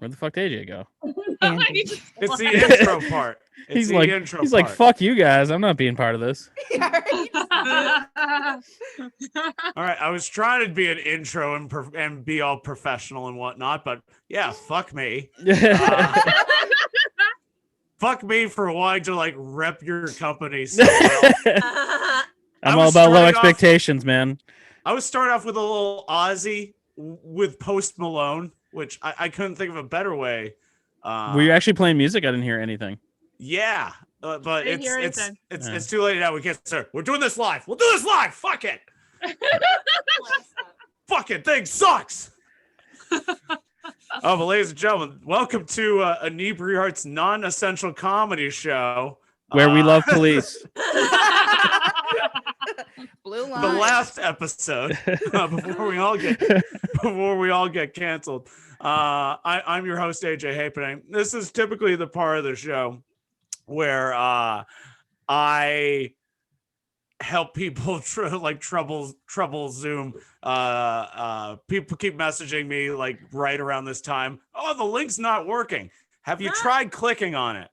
Where the fuck did AJ go? It's the intro part. He's like, fuck you guys. I'm not being part of this. All right, I was trying to be an intro and be all professional and whatnot, but yeah, fuck me. Fuck me for wanting to like rep your company so well. I'm all about low expectations, man. I was starting off with a little Aussie with Post Malone, which I couldn't think of a better way. Were you actually playing music? I didn't hear anything. Yeah, but it's too late now. We can't start. We're doing this live. We'll do this live. Fuck it. Fucking thing sucks. Oh, but ladies and gentlemen, welcome to Inebri-art's non-essential comedy show, where we love police. Blue line. The last episode before we all get canceled. I'm your host AJ Haypenny. This is typically the part of the show where I help people trouble Zoom. People keep messaging me like right around this time. Oh, the link's not working. Have you tried clicking on it?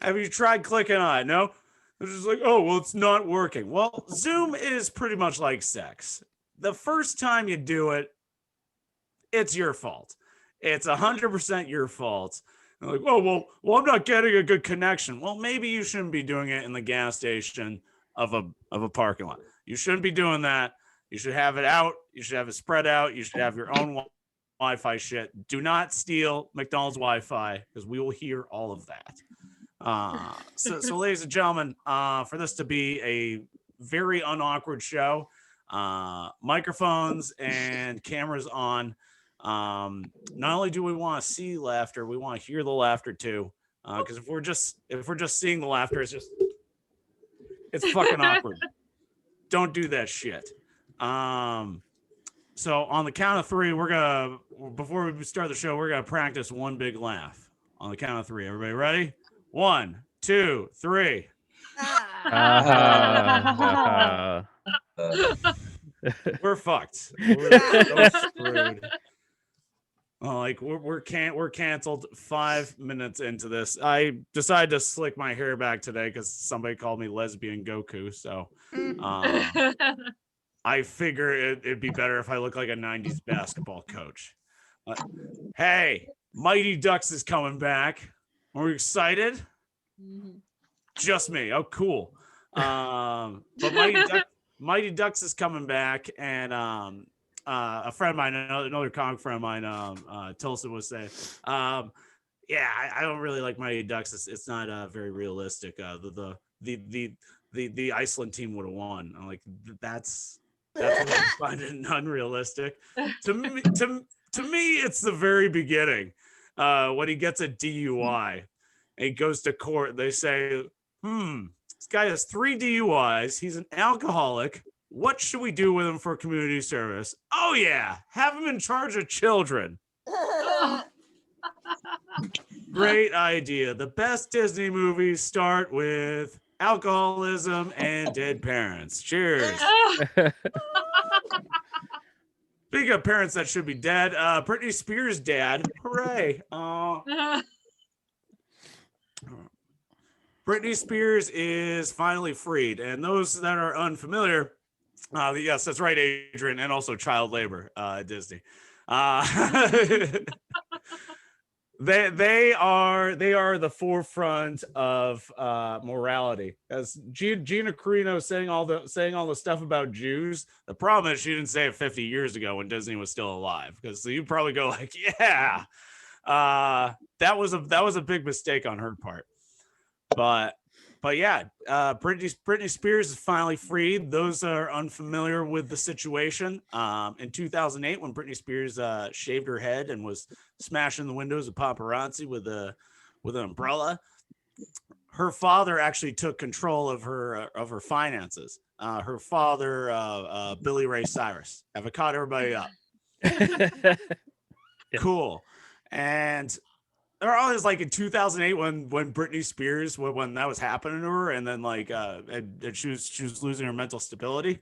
Have you tried clicking on it? No? They're just like, oh, well, it's not working. Well, Zoom is pretty much like sex. The first time you do it, it's your fault. It's 100% your fault. They're like, oh, well, I'm not getting a good connection. Well, maybe you shouldn't be doing it in the gas station of a parking lot. You shouldn't be doing that. You should have it out. You should have it spread out. You should have your own Wi-Fi shit. Do not steal McDonald's Wi-Fi because we will hear all of that. So ladies and gentlemen, for this to be a very unawkward show, microphones and cameras on. Not only do we want to see laughter, we want to hear the laughter too. Because if we're just seeing the laughter, it's fucking awkward. Don't do that shit. So on the count of three, before we start the show, we're gonna practice one big laugh. On the count of three, everybody ready? 1, 2, 3. We're fucked. We're so screwed. Like we're canceled 5 minutes into this. I decided to slick my hair back today because somebody called me lesbian Goku. So I figure it'd be better if I look like a 90s basketball coach. Hey, Mighty Ducks is coming back. Are we excited? Mm-hmm. Just me. Oh, cool. But Mighty Ducks is coming back, and a friend of mine, another comic friend of mine, Tilson was saying, I don't really like Mighty Ducks. It's not very realistic. The Iceland team would have won. I'm like, that's what I find it unrealistic. To me, it's the very beginning. When he gets a DUI and he goes to court, they say, this guy has 3 DUIs. He's an alcoholic. What should we do with him for community service? Oh, yeah. Have him in charge of children. Great idea. The best Disney movies start with alcoholism and dead parents. Cheers. Speaking of parents that should be dead, Britney Spears' dad. Hooray. Britney Spears is finally freed. And those that are unfamiliar, yes, that's right, Adrian, and also child labor at Disney. They are the forefront of morality. As Gina Carino saying all the stuff about Jews. The problem is she didn't say it 50 years ago when Disney was still alive. Because so you probably go like, yeah, that was a big mistake on her part. But yeah, Britney Spears is finally freed. Those that are unfamiliar with the situation, in 2008, when Britney Spears shaved her head and was smashing the windows of paparazzi with an umbrella, her father actually took control of her finances. Her father, Billy Ray Cyrus. Have I caught everybody up? Yeah. Cool. And they're always like in 2008 when Britney Spears, when that was happening to her, and then like and she was losing her mental stability.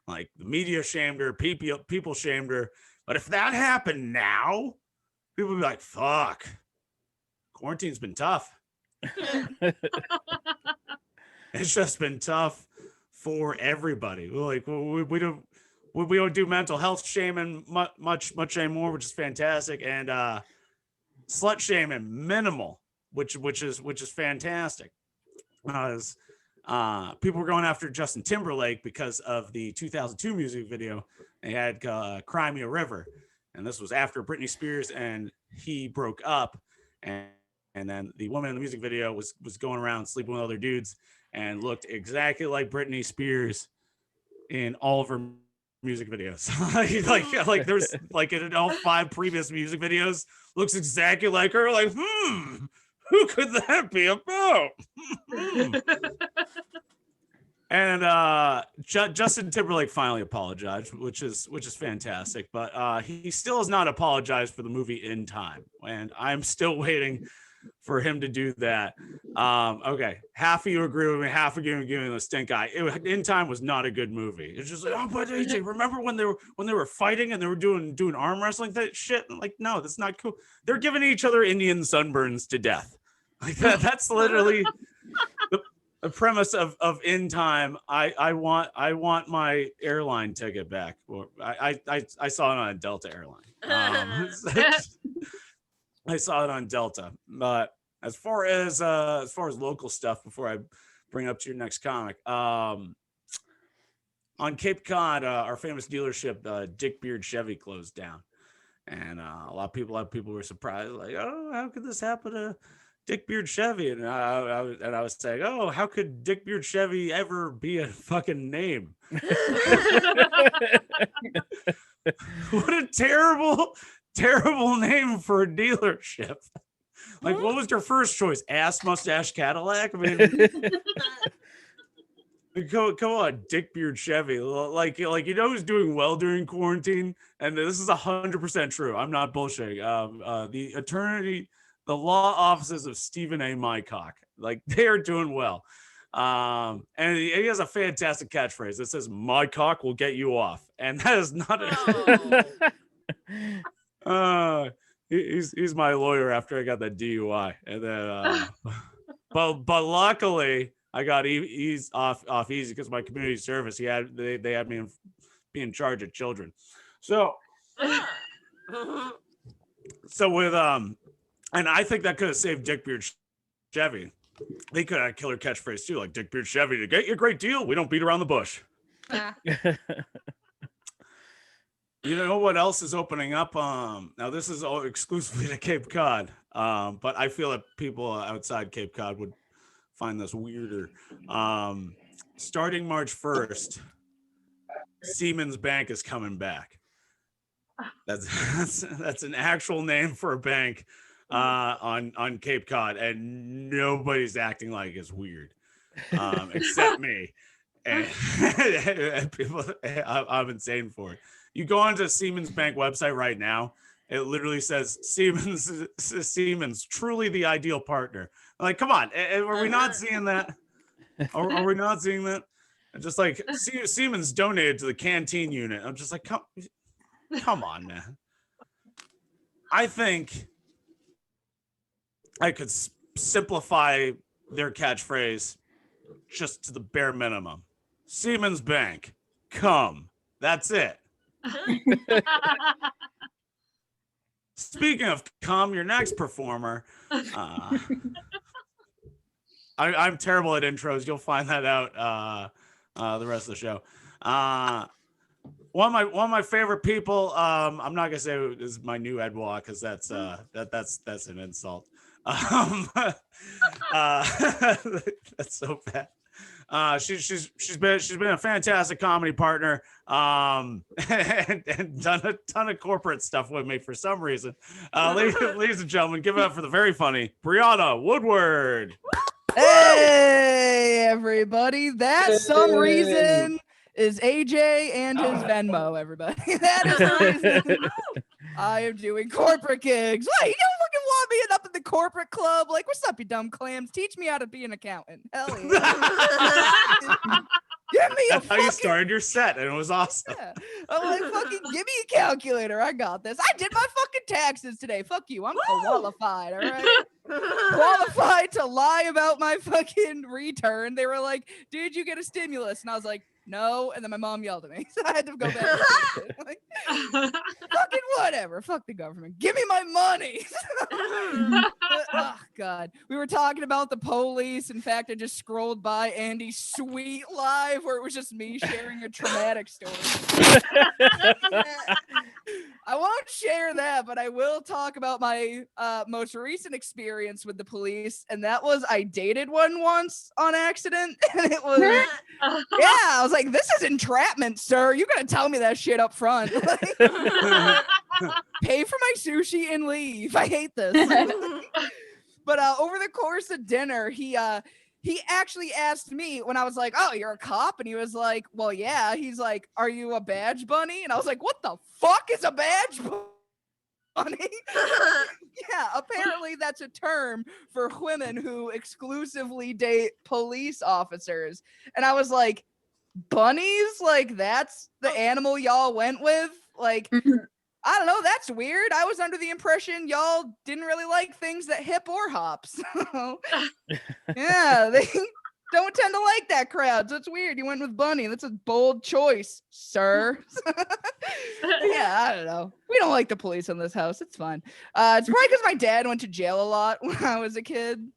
Like the media shamed her, people shamed her. But if that happened now, people would be like, fuck, quarantine's been tough. It's just been tough for everybody. Like we don't do mental health shaming much anymore, which is fantastic, and slut shaming minimal, which is fantastic. People were going after Justin Timberlake because of the 2002 music video. They had Cry Me a River, and this was after Britney Spears and he broke up, and then the woman in the music video was going around sleeping with other dudes and looked exactly like Britney Spears in all of her music videos. like there's like in all 5 previous music videos, looks exactly like her. Like, who could that be about? And Justin Timberlake finally apologized, which is fantastic. But he still has not apologized for the movie In Time, and I'm still waiting for him to do that. Okay, half of you agree with me, half of you are giving the stink eye. In Time was not a good movie. It's just like, oh, but AJ, remember when they were fighting and they were doing arm wrestling that shit? Like, no, that's not cool. They're giving each other Indian sunburns to death. Like that's literally the premise of In Time. I want my airline ticket back. Or I saw it on a Delta airline. I saw it on Delta. But as far as local stuff, before I bring up to your next comic, on Cape Cod, our famous dealership, Dick Beard Chevy, closed down, and a lot of people were surprised, like, oh, how could this happen to Dick Beard Chevy? And I was saying, oh, how could Dick Beard Chevy ever be a fucking name? What a terrible name for a dealership. Like, what was your first choice? Ass Mustache Cadillac? I mean, come on, Dick Beard Chevy. Like you know who's doing well during quarantine? And this is 100% true. I'm not bullshitting. The law offices of Stephen A. Mycock, like they are doing well. And he has a fantastic catchphrase that says, "My cock will get you off," and that is not he's my lawyer after I got that DUI, and then but luckily I got eased off easy because my community service. They had me be in charge of children, so with and I think that could have saved Dick Beard Chevy. They could have a killer catchphrase too, like Dick Beard Chevy, to get you a great deal, we don't beat around the bush. You know what else is opening up? Now this is all exclusively to Cape Cod, but I feel that people outside Cape Cod would find this weirder. Starting March 1st, Siemens Bank is coming back. That's an actual name for a bank on Cape Cod, and nobody's acting like it's weird, except me. And people, I'm insane for it. You go onto Siemens Bank website right now, it literally says Siemens, truly the ideal partner. I'm like, come on, are we not seeing that? Are we not seeing that? Just like Siemens donated to the canteen unit. I'm just like, come on, man. I think I could simplify their catchphrase just to the bare minimum. Siemens Bank, come. That's it. Speaking of come, your next performer. I'm terrible at intros. You'll find that out the rest of the show. One of my favorite people. I'm not gonna say is my new Edwa because that's an insult. That's so bad. She's been a fantastic comedy partner, and done a ton of corporate stuff with me for some reason. Ladies and gentlemen, give it up for the very funny Brieana Woodward. Hey everybody, that some reason is AJ and his Venmo. Everybody, that is the reason I am doing corporate gigs. Wait, you don't fucking want me up in the corporate club? Like, what's up, you dumb clams? Teach me how to be an accountant. Hell yeah. Give me That's how you started your set, and it was awesome. Yeah. I'm like, fucking give me a calculator. I got this. I did my fucking taxes today. Fuck you. I'm qualified. All right. Qualified to lie about my fucking return. They were like, did you get a stimulus? And I was like, no. And then my mom yelled at me. So I had to go back. Like, fucking whatever. Fuck the government. Give me my money. Oh, God. We were talking about the police. In fact, I just scrolled by Andy's sweet live where it was just me sharing a traumatic story. I won't share that, but I will talk about my most recent experience with the police. And that was I dated one once on accident. And it was, I was like, this is entrapment, sir. You got to tell me that shit up front. Like, pay for my sushi and leave. I hate this. But over the course of dinner, he actually asked me when I was like, oh, you're a cop? And he was like, well, yeah. He's like, are you a badge bunny? And I was like, what the fuck is a badge bunny? Yeah, apparently that's a term for women who exclusively date police officers. And I was like, bunnies? Like, that's the animal y'all went with? Like, I don't know. That's weird. I was under the impression y'all didn't really like things that hip or hop. So, yeah, they don't tend to like that crowd. So it's weird. You went with bunny. That's a bold choice, sir. Yeah, I don't know. We don't like the police in this house. It's fine. It's probably because my dad went to jail a lot when I was a kid.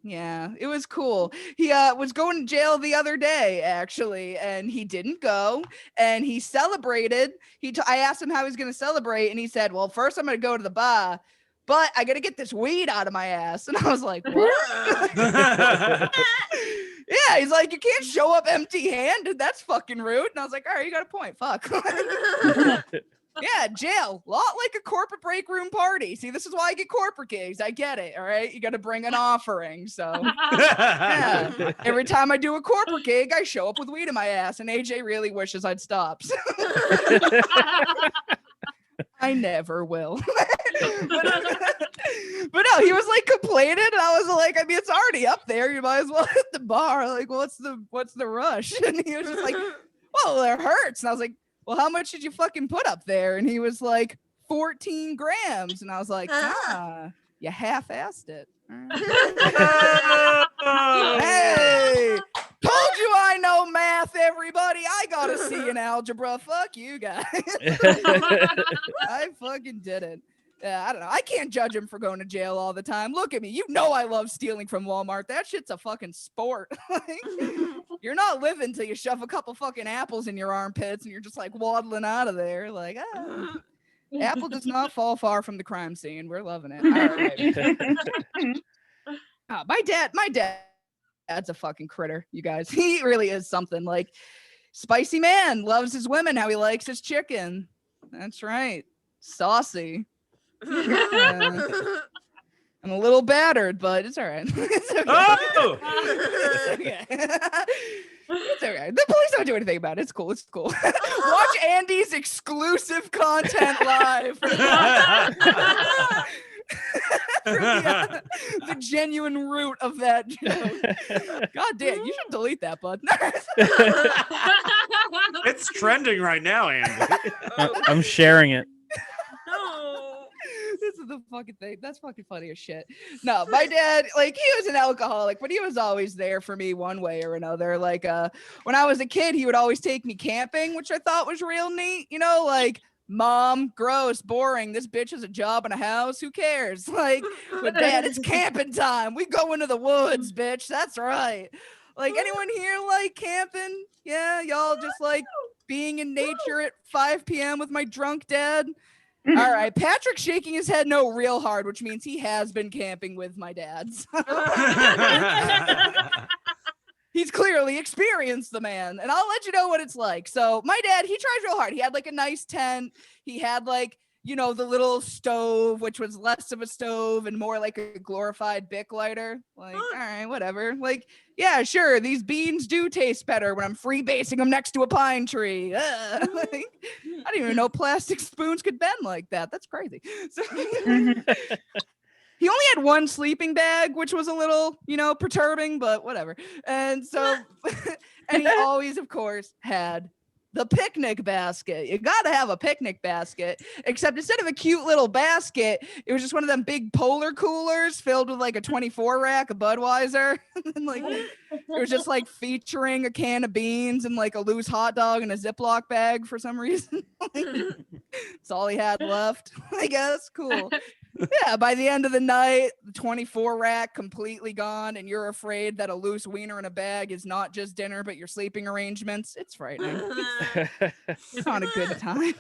Yeah, it was cool. He was going to jail the other day, actually, and he didn't go, and he celebrated. I asked him how he was going to celebrate, and he said, well, first I'm going to go to the bar, but I got to get this weed out of my ass. And I was like, what? Yeah, he's like, you can't show up empty-handed. That's fucking rude. And I was like, all right, you got a point. Fuck. Yeah, jail. Lot like a corporate break room party. See, this is why I get corporate gigs. I get it. All right. You got to bring an offering. So, yeah. Every time I do a corporate gig, I show up with weed in my ass. And AJ really wishes I'd stop. I never will. But no, he was like complaining. And I was like, I mean, it's already up there. You might as well hit the bar. Like, what's the rush? And he was just like, well, it hurts. And I was like, well, how much did you fucking put up there? And he was like, 14 grams. And I was like, you half-assed it. Hey, told you I know math, everybody. I got a C in algebra. Fuck you guys. I fucking did it. I don't know. I can't judge him for going to jail all the time. Look at me. You know I love stealing from Walmart. That shit's a fucking sport. Like, you're not living till you shove a couple fucking apples in your armpits and you're just like waddling out of there. Like, apple does not fall far from the crime scene. We're loving it. All right. My dad's a fucking critter, you guys. He really is something. Like, spicy man, loves his women how he likes his chicken. That's right. Saucy. I'm a little battered, but it's all right. It's okay. Oh! It's okay. It's okay. The police don't do anything about it. It's cool. It's cool. Watch Andy's exclusive content live. The genuine root of that joke. God damn, you should delete that, bud. It's trending right now, Andy. I'm sharing it. This is the fucking thing. That's fucking funny as shit. No, my dad, like, he was an alcoholic, but he was always there for me one way or another. Like, when I was a kid, he would always take me camping, which I thought was real neat. You know, like, mom, gross, boring. This bitch has a job and a house. Who cares? Like, but dad, it's camping time. We go into the woods, bitch. That's right. Like, anyone here like camping? Yeah, y'all just like being in nature at 5 p.m. with my drunk dad? All right, Patrick's shaking his head no real hard, which means he has been camping with my dad. He's clearly experienced the man, and I'll let you know what it's like. So my dad, he tries real hard. He had like a nice tent. He had like, you know, the little stove, which was less of a stove and more like a glorified Bic lighter. Like, all right, whatever. Like, yeah, sure, these beans do taste better when I'm freebasing them next to a pine tree. Like, I didn't even know plastic spoons could bend like that. That's crazy. So, he only had one sleeping bag, which was a little, you know, perturbing, but whatever. And so, and he always, of course, had the picnic basket. You gotta have a picnic basket, except instead of a cute little basket, it was just one of them big polar coolers filled with like a 24 rack of Budweiser. And like it was just like featuring a can of beans and like a loose hot dog in a Ziploc bag for some reason. That's all he had left, I guess. Cool. Yeah, by the end of the night, the 24 rack completely gone, and you're afraid that a loose wiener in a bag is not just dinner, but your sleeping arrangements. It's frightening. It's not a good time.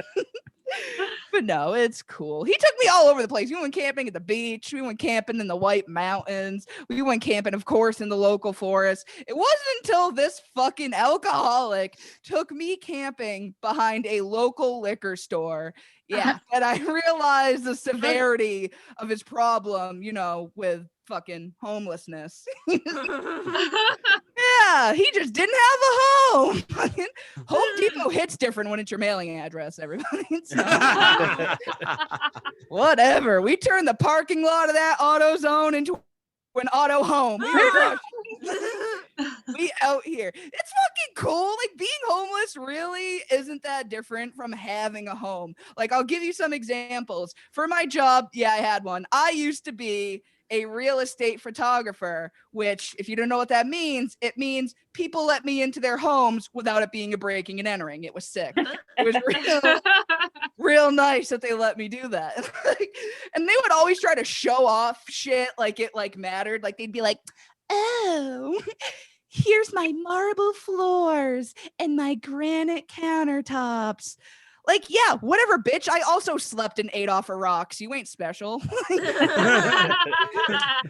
But no, it's cool. He took me all over the place. We went camping at the beach. We went camping in the White Mountains. We went camping, of course, in the local forest. It wasn't until this fucking alcoholic took me camping behind a local liquor store. Yeah, that I realized the severity of his problem, you know, with fucking homelessness. Yeah, he just didn't have a home. Home Depot hits different when it's your mailing address, everybody. So, whatever. We turned the parking lot of that AutoZone into an auto home. We out here. It's fucking cool. Like, being homeless really isn't that different from having a home. Like, I'll give you some examples. For my job, yeah, I had one. I used to be a real estate photographer, which, if you don't know what that means, it means people let me into their homes without it being a breaking and entering. It was sick. It was real nice that they let me do that. And they would always try to show off shit like it like mattered. Like, they'd be like, oh, here's my marble floors and my granite countertops. Like, yeah, whatever, bitch. I also slept and ate off of rocks. You ain't special.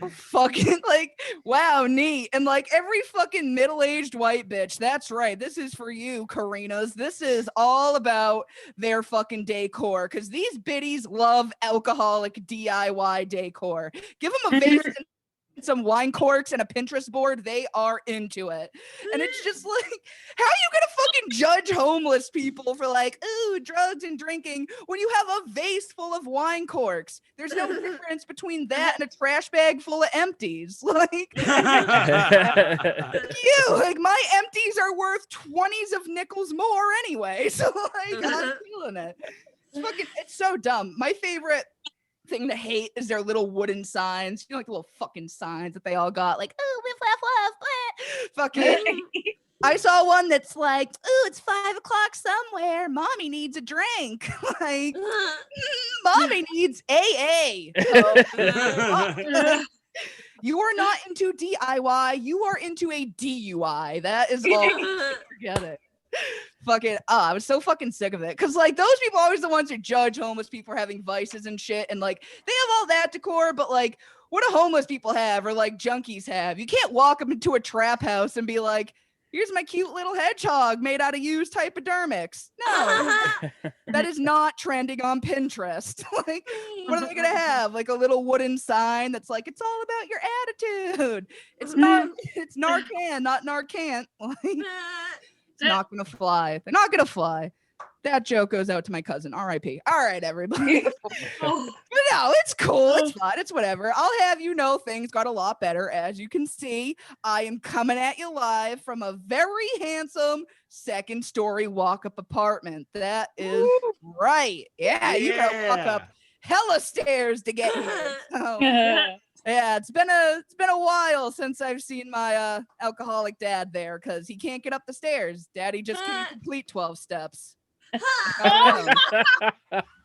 Fucking, like, wow, neat. And like every fucking middle-aged white bitch, that's right. This is for you, Karinas. This is all about their fucking decor, because these biddies love alcoholic DIY decor. Give them a vase and some wine corks and a Pinterest board, they are into it. And it's just like, how are you gonna fucking judge homeless people for like, ooh, drugs and drinking when you have a vase full of wine corks? There's no difference between that and a trash bag full of empties. Like, you, like, my empties are worth 20s of nickels more anyway. So like, I'm feeling it. It's so dumb. My favorite thing to hate is their little wooden signs, you know, like the little fucking signs that they all got, like, oh, whiff, waff, waff, fucking. I saw one that's like, oh, it's 5 o'clock somewhere, mommy needs a drink. Like, mommy needs AA. You are not into DIY, you are into a DUI. That is all. Forget it. Fucking, I was so fucking sick of it, because like those people are always the ones who judge homeless people for having vices and shit, and like they have all that decor, but like, what do homeless people have, or like junkies have? You can't walk them into a trap house and be like, here's my cute little hedgehog made out of used hypodermics. No, that is not trending on Pinterest. Like, what are they gonna have? Like a little wooden sign that's like, it's all about your attitude. It's not, it's Narcan, not Narcant. Like, it's not gonna fly. They're not gonna fly. That joke goes out to my cousin. R.I.P. All right, everybody. But no, it's cool. It's fun. It's whatever. I'll have you know, things got a lot better. As you can see, I am coming at you live from a very handsome 2nd-story walk-up apartment. That is right. Yeah, you gotta walk up hella stairs to get here. So, yeah, it's been a while since I've seen my alcoholic dad there, because he can't get up the stairs. Daddy just can't complete 12 steps.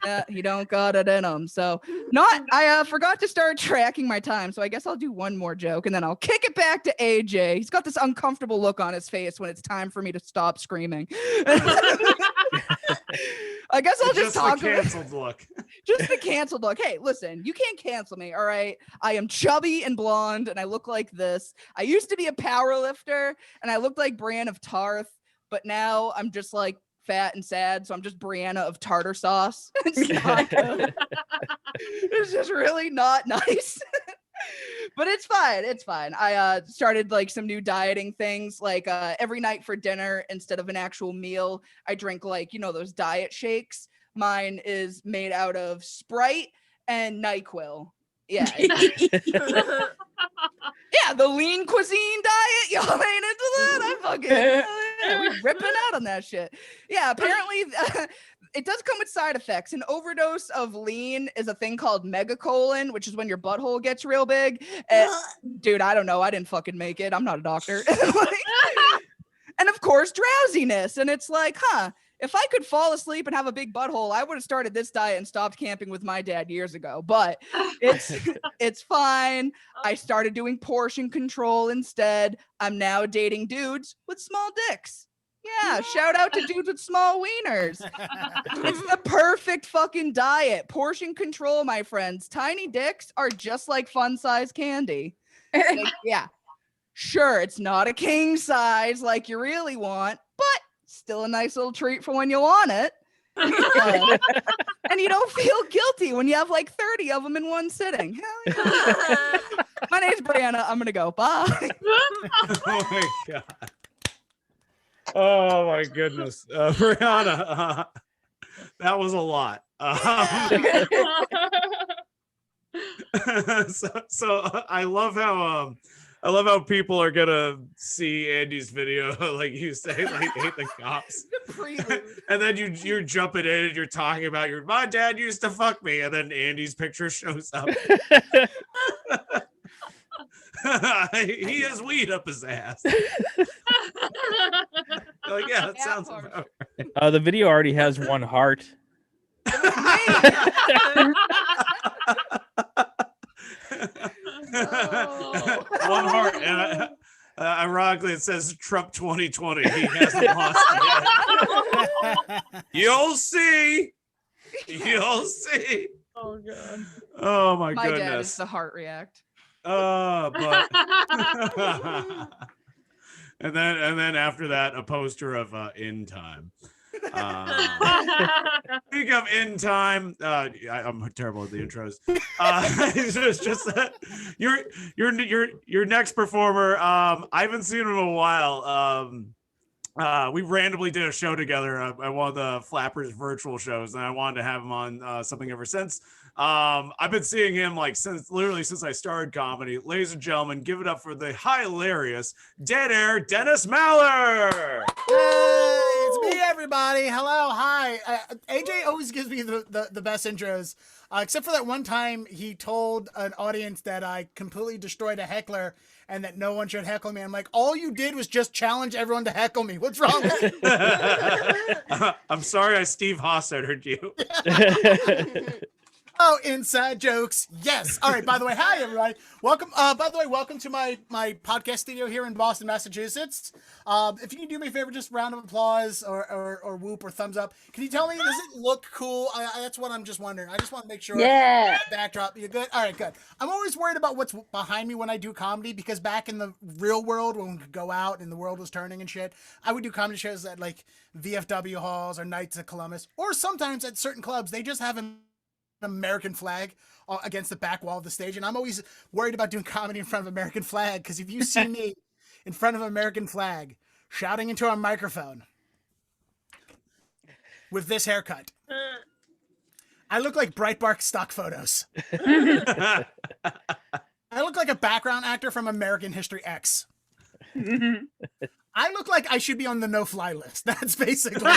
Yeah, he don't got it in him. So I forgot to start tracking my time, so I guess I'll do one more joke and then I'll kick it back to AJ. He's got this uncomfortable look on his face when it's time for me to stop screaming. I guess I'll just talk. The canceled look. Just the canceled look. Hey, listen, you can't cancel me, all right? I am chubby and blonde, and I look like this. I used to be a power lifter, and I looked like Brienne of Tarth, but now I'm just like fat and sad, so I'm just Brieana of tartar sauce. It's not good. It's just really not nice. But it's fine. It's fine. I started like some new dieting things, like every night for dinner, instead of an actual meal, I drink, like, you know, those diet shakes. Mine is made out of Sprite and NyQuil. Yeah. Yeah, the lean cuisine diet. Y'all ain't into that? I fucking we ripping out on that shit. Yeah, apparently it does come with side effects. An overdose of lean is a thing called megacolon, which is when your butthole gets real big. Dude, I don't know. I didn't fucking make it. I'm not a doctor. And of course, drowsiness. And it's like, if I could fall asleep and have a big butthole, I would have started this diet and stopped camping with my dad years ago. But it's fine. I started doing portion control instead. I'm now dating dudes with small dicks. Yeah, shout out to dudes with small wieners. It's the perfect fucking diet. Portion control, my friends. Tiny dicks are just like fun size candy. Like, yeah. Sure, it's not a king size like you really want, but still a nice little treat for when you want it. And you don't feel guilty when you have like 30 of them in one sitting. Hell yeah. My name's Brieana. I'm going to go. Bye. Oh my God. Oh my goodness. Brieana, that was a lot. So I love how people are gonna see Andy's video, like you say, like hate the cops. And then you're jumping in and you're talking about my dad used to fuck me, and then Andy's picture shows up. He has weed up his ass. Like, yeah, that sounds about right. The video already has one heart. One heart, and ironically it says Trump 2020. He hasn't lost yet. You'll see. Oh God. Oh my My goodness. dad is the heart react. But and then after that, a poster of In Time. Speaking of In Time, I'm terrible at the intros. It's just that your next performer. I haven't seen him in a while. We randomly did a show together at one of the Flappers virtual shows, and I wanted to have him on something ever since. I've been seeing him like since I started comedy. Ladies and gentlemen, give it up for the hilarious Dead Air Dennis Maller. Hey, it's me, everybody. Hello, hi. AJ always gives me the best intros, except for that one time he told an audience that I completely destroyed a heckler and that no one should heckle me. I'm like, all you did was just challenge everyone to heckle me. What's wrong with you? I'm sorry I Steve Hossettered you. Oh, inside jokes. Yes. All right. By the way, hi, everybody. Welcome. Welcome to my podcast studio here in Boston, Massachusetts. If you can do me a favor, just round of applause or whoop or thumbs up. Can you tell me, does it look cool? That's what I'm just wondering. I just want to make sure. Yeah. Backdrop. You good? All right, good. I'm always worried about what's behind me when I do comedy, because back in the real world, when we could go out and the world was turning and shit, I would do comedy shows at like VFW halls or Knights of Columbus, or sometimes at certain clubs, they just have an American flag against the back wall of the stage, and I'm always worried about doing comedy in front of American flag, because if you see me in front of American flag shouting into a microphone with this haircut, I look like Breitbart stock photos. I look like a background actor from American History X. I look like I should be on the no-fly list. That's basically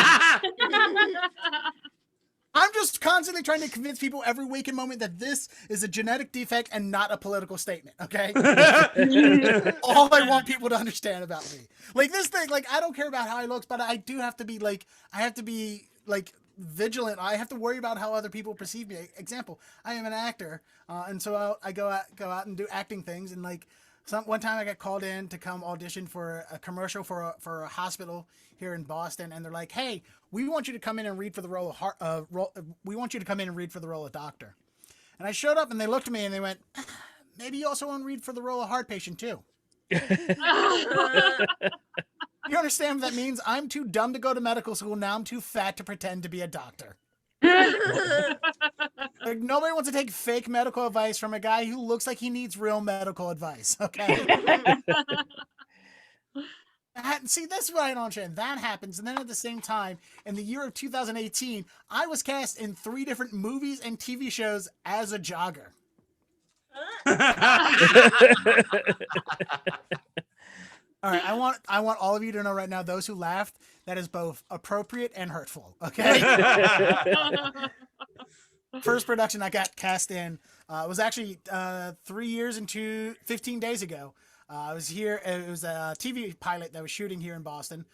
I'm just constantly trying to convince people every waking moment that this is a genetic defect and not a political statement, okay? All I want people to understand about me. Like this thing, like I don't care about how I look, but I do have to be like, vigilant. I have to worry about how other people perceive me. Example, I am an actor, and so I go out and do acting things, and like one time I got called in to come audition for a commercial for a hospital here in Boston, and they're like, "Hey, we want you to come in and read for the role of we want you to come in and read for the role of doctor." And I showed up, and they looked at me and they went, "Maybe you also want to read for the role of heart patient too." You understand what that means? I'm too dumb to go to medical school. Now I'm too fat to pretend to be a doctor. Like, nobody wants to take fake medical advice from a guy who looks like he needs real medical advice, okay? See, that's what I don't understand. That happens, and then at the same time, in the year of 2018, I was cast in 3 different movies and TV shows as a jogger. All right, I want all of you to know right now, those who laughed, that is both appropriate and hurtful. Okay. First production I got cast in was actually 3 years and 15 days ago. I was here. It was a TV pilot that was shooting here in Boston.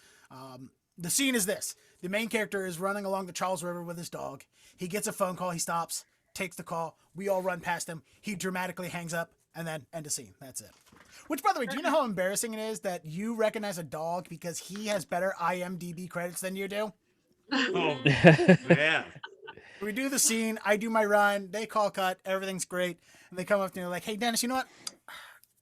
The scene is this: the main character is running along the Charles River with his dog. He gets a phone call. He stops, takes the call. We all run past him. He dramatically hangs up, and then end of scene. That's it. Which, by the way, do you know how embarrassing it is that you recognize a dog because he has better IMDb credits than you do? Oh, man. We do the scene. I do my run. They call cut. Everything's great. And they come up to me and they're like, hey, Dennis, you know what?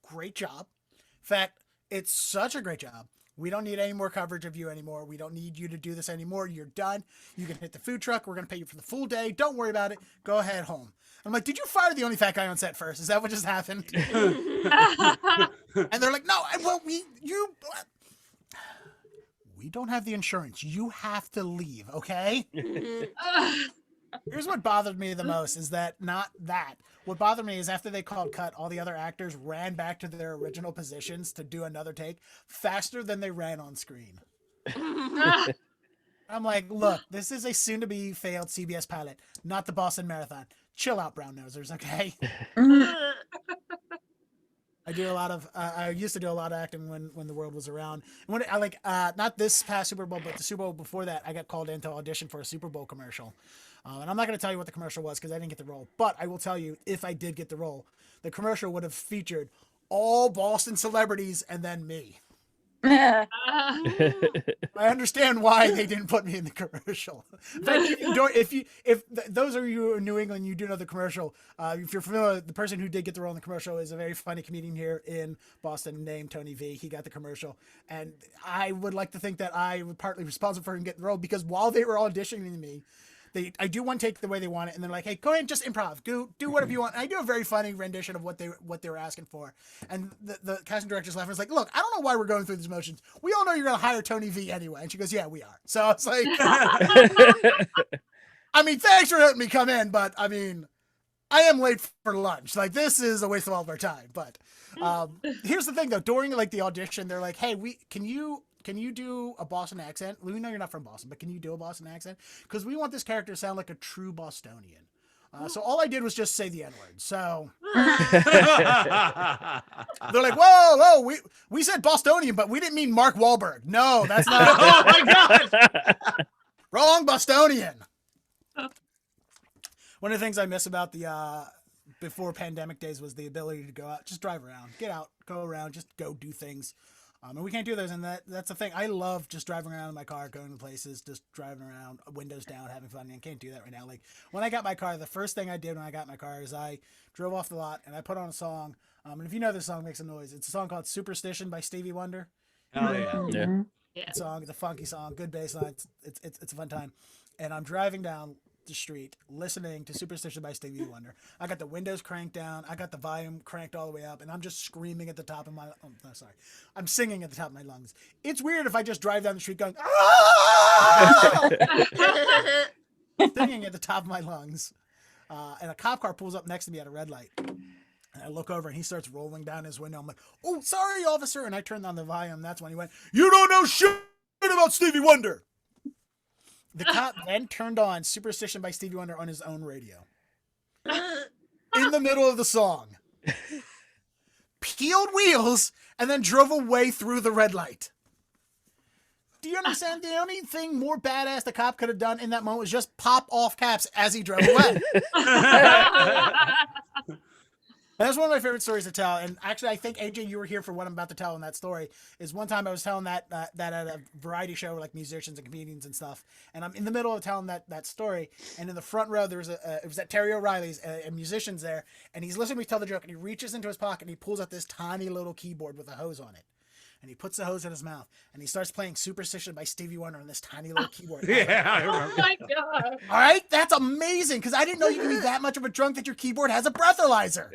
Great job. In fact, it's such a great job. We don't need any more coverage of you anymore. We don't need you to do this anymore. You're done. You can hit the food truck. We're going to pay you for the full day. Don't worry about it. Go ahead home. I'm like, did you fire the only fat guy on set first? Is that what just happened? And they're like, no, well, we don't have the insurance. You have to leave, okay? Here's what bothered me the most is that not that. What bothered me is after they called cut, all the other actors ran back to their original positions to do another take faster than they ran on screen. I'm like, look, this is a soon-to-be failed CBS pilot, not the Boston Marathon. Chill out, brown nosers, okay? I do a lot of. I used to do a lot of acting when the world was around. When I not this past Super Bowl, but the Super Bowl before that, I got called in to audition for a Super Bowl commercial. And I'm not going to tell you what the commercial was because I didn't get the role. But I will tell you, if I did get the role, the commercial would have featured all Boston celebrities and then me. I understand why they didn't put me in the commercial. If those of you in New England, you do know the commercial. If you're familiar, the person who did get the role in the commercial is a very funny comedian here in Boston named Tony V. He got the commercial, and I would like to think that I was partly responsible for him getting the role because while they were auditioning me, I do one take the way they want it, and they're like, "Hey, go ahead and just improv. Do whatever you want." And I do a very funny rendition of what they were asking for, and the casting director's laughing. It's like, "Look, I don't know why we're going through these motions. We all know you're going to hire Tony V anyway." And she goes, "Yeah, we are." So I was like, "I mean, thanks for letting me come in, but I mean, I am late for lunch. Like, this is a waste of all of our time." But here's the thing, though. During the audition, they're like, "Hey, can you do a Boston accent? We know you're not from Boston, but can you do a Boston accent? Because we want this character to sound like a true Bostonian." So all I did was just say the N-word. So they're like, whoa, we said Bostonian, but we didn't mean Mark Wahlberg. No, that's not. Oh my God. Wrong Bostonian. One of the things I miss about the before pandemic days was the ability to go out, just drive around, get out, go around, just go do things. And we can't do those, and that's the thing. I love just driving around in my car, going to places, just driving around, windows down, having fun, and I can't do that right now. Like, when I got my car, the first thing I did when I got my car is I drove off the lot, and I put on a song, and if you know this song, makes a noise. It's a song called Superstition by Stevie Wonder. Oh, yeah. Yeah. Song, it's a funky song, good bass line, it's a fun time. And I'm driving down the street listening to Superstition by Stevie Wonder. I got the windows cranked down, I got the volume cranked all the way up, and I'm just screaming at the top of my I'm singing at the top of my lungs. It's weird if I just drive down the street going singing at the top of my lungs, and a cop car pulls up next to me at a red light, and I look over and he starts rolling down his window. I'm like, "Oh, sorry, officer," and I turned on the volume. That's when he went, "You don't know shit about Stevie Wonder." The cop then turned on Superstition by Stevie Wonder on his own radio. In the middle of the song. Peeled wheels and then drove away through the red light. Do you understand? The only thing more badass the cop could have done in that moment was just pop off caps as he drove away. That's one of my favorite stories to tell. And actually, I think, AJ, you were here for what I'm about to tell in that story. Is one time I was telling that at a variety show, like musicians and comedians and stuff. And I'm in the middle of telling that story. And in the front row, there was it was at Terry O'Reilly's, a musician's there. And he's listening to me tell the joke. And he reaches into his pocket and he pulls out this tiny little keyboard with a hose on it. And he puts the hose in his mouth, and he starts playing Superstition by Stevie Wonder on this tiny little keyboard. Yeah, I remember. Oh my God. All right, that's amazing, because I didn't know you could be that much of a drunk that your keyboard has a breathalyzer.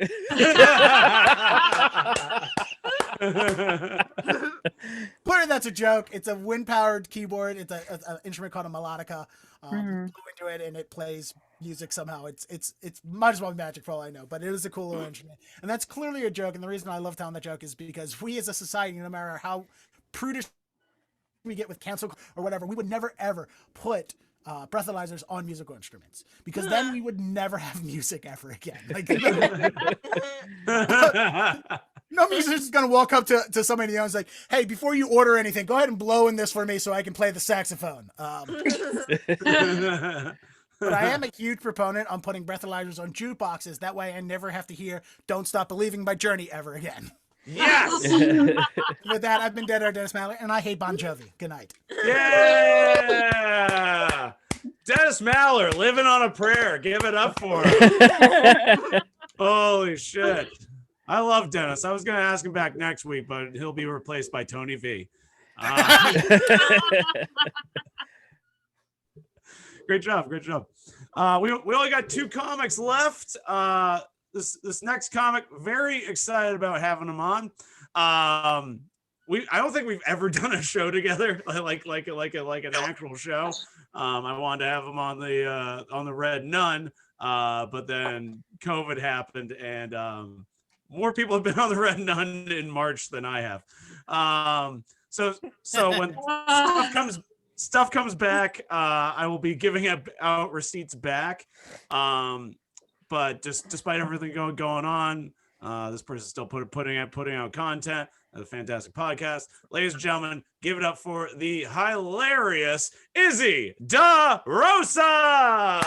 Clearly, that's a joke. It's a wind-powered keyboard. It's an instrument called a melodica. Blow into it, and it plays music somehow. It's might as well be magic for all I know, but it is a cool little instrument. And that's clearly a joke. And the reason I love telling that joke is because we as a society, no matter how prudish we get with cancel or whatever, we would never ever put breathalyzers on musical instruments, because then we would never have music ever again. Like no musician's gonna walk up to somebody else like, hey, before you order anything, go ahead and blow in this for me so I can play the saxophone. But I am a huge proponent on putting breathalyzers on jukeboxes. That way I never have to hear Don't Stop Believing by Journey ever again. Yes. With that, I've been Dead Air Dennis Mallory, and I hate Bon Jovi. Good night. Yeah. Dennis Maller, living on a prayer. Give it up for him. Holy shit. I love Dennis. I was going to ask him back next week, but he'll be replaced by Tony V. Great job. Great job. We only got 2 comics left. This next comic, very excited about having him on. I don't think we've ever done a show together, like an actual show. I wanted to have him on the Red Nun, but then COVID happened, and more people have been on the Red Nun in March than I have. So when stuff comes back, I will be giving out receipts back. But just despite everything going on, this person's still putting out content. A fantastic podcast. Ladies and gentlemen, give it up for the hilarious Izzy Da Rosa.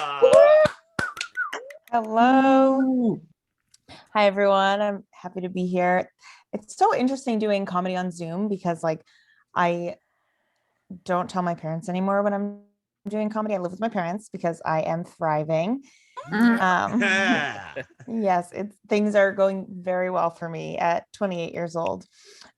Hello. Hi, everyone. I'm happy to be here. It's so interesting doing comedy on Zoom because, like, I don't tell my parents anymore when I'm doing comedy. I live with my parents because I am thriving. Yes, things are going very well for me at 28 years old.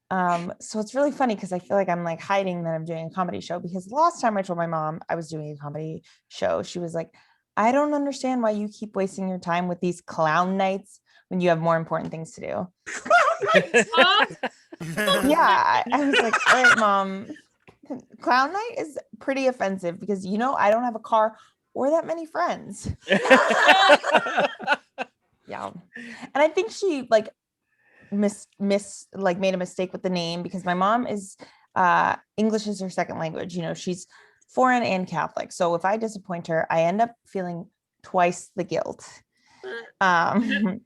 So it's really funny because I feel like I'm like hiding that I'm doing a comedy show, because the last time I told my mom I was doing a comedy show, she was like, I don't understand why you keep wasting your time with these clown nights when you have more important things to do. Yeah, I was like, all right, Mom, clown night is pretty offensive because, I don't have a car or that many friends. Yeah. And I think she like made a mistake with the name, because my mom is English is her second language. She's foreign and Catholic. So if I disappoint her, I end up feeling twice the guilt. And